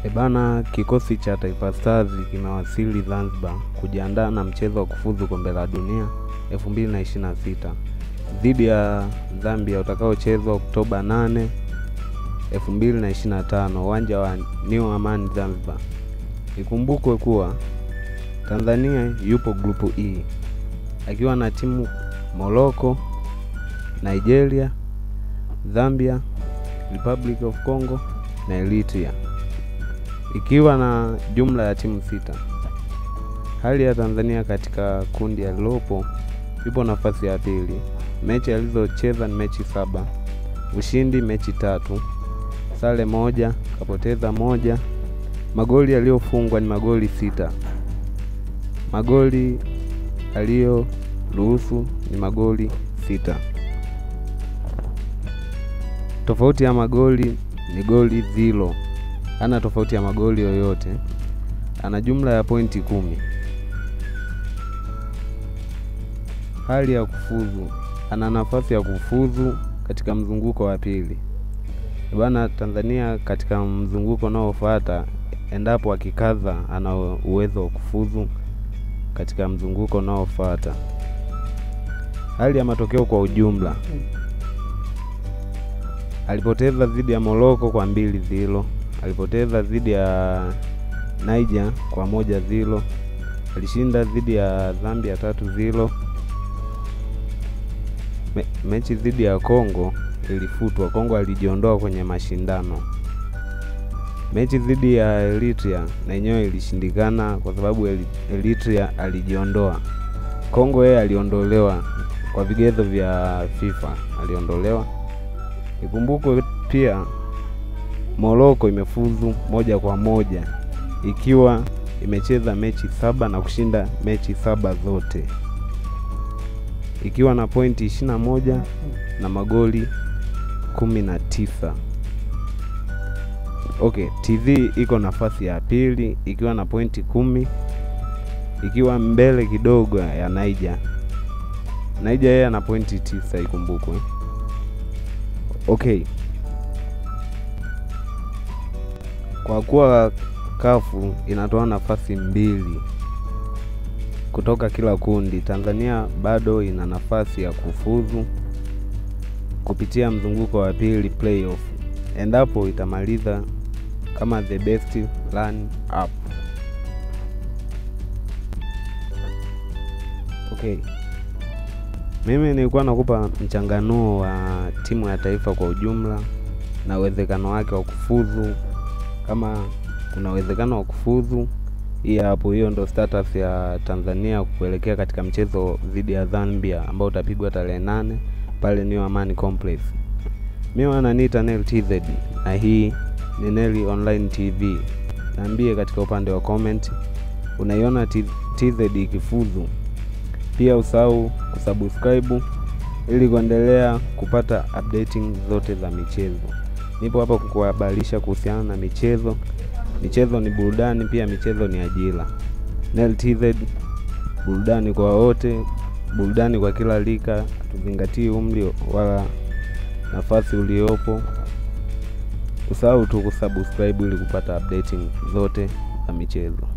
Ebana, kikosi cha Taifa Stars kimewasili Zanzibar kujiandaa na mchezo wa kufuzu kombe la dunia 2026 dhidi ya Zambia utakaochezwa Oktoba 8, 2025 uwanja wa New Aman Zanzibar. Ikumbukwe kuwa Tanzania yupo grupu E akiwa na timu Morocco, Nigeria, Zambia, Republic of Congo na Eritrea, ikiwa na jumla ya timu 6. Hali ya Tanzania katika kundi alilopo ipo nafasi ya pili. Mechi alizocheza ni mechi 7, ushindi mechi 3, sare 1, kapoteza 1. Magoli aliyofungwa ni magoli 6. Magoli aliyoruhusu ni magoli 6. Tofauti ya magoli ni goli 0. Ana tofauti ya magoli yoyote. Ana jumla ya pointi 10. Hali ya kufuzu, ana nafasi ya kufuzu katika mzunguko wa pili. Bwana, Tanzania katika mzunguko unaofuata, endapo akikaza, ana uwezo wa kufuzu katika mzunguko unaofuata. Hali ya matokeo kwa ujumla: alipoteza dhidi ya Morocco kwa 2-0, alipoteza dhidi ya Niger kwa 1-0, alishinda dhidi ya Zambia 3-0. Mechi dhidi ya Kongo ilifutwa. Kongo alijiondoa kwenye mashindano. Mechi dhidi ya Eritrea na yenyewe ilishindikana kwa sababu Eritrea alijiondoa. Kongo yeye aliondolewa kwa vigezo vya FIFA, aliondolewa. Ikumbukwe pia Morocco imefuzu 1-1 ikiwa imecheza mechi 7 na kushinda mechi 7 zote, ikiwa na pointi 21 na magoli 19. TV iko nafasi ya pili ikiwa na pointi 10, ikiwa mbele kidogo ya Niger. Niger yeye ana pointi 9, ikumbukwe. Kwa kuwa kafu inatoa nafasi 2 kutoka kila kundi, Tanzania bado ina nafasi ya kufuzu kupitia mzunguko wa pili playoff, endapo itamaliza kama the best run up. Mimi nilikuwa nakupa mchanganuo wa timu ya taifa kwa ujumla na uwezekano wake wa kufuzu. Kama kuna uwezekano wa kufuzu, hiyo ndo status ya Tanzania kuelekea katika mchezo dhidi ya Zambia ambao utapigwa tarehe 8 pale New Aman Complex. Mimi wananiita Nel TZ na hii ni Nel Online TV. Niambie katika upande wa comment unaiona TZ ikifuzu. Pia usahau kusubscribe ili kuendelea kupata updating zote za michezo. Nipo hapa kukuhabarisha kuhusiana na michezo. Michezo ni burudani, pia michezo ni ajira. Nel TZ, burudani kwa wote, burudani kwa kila rika, tuzingatie umri wala nafasi uliopo. Usahau tu kusubscribe ili kupata updating zote za michezo.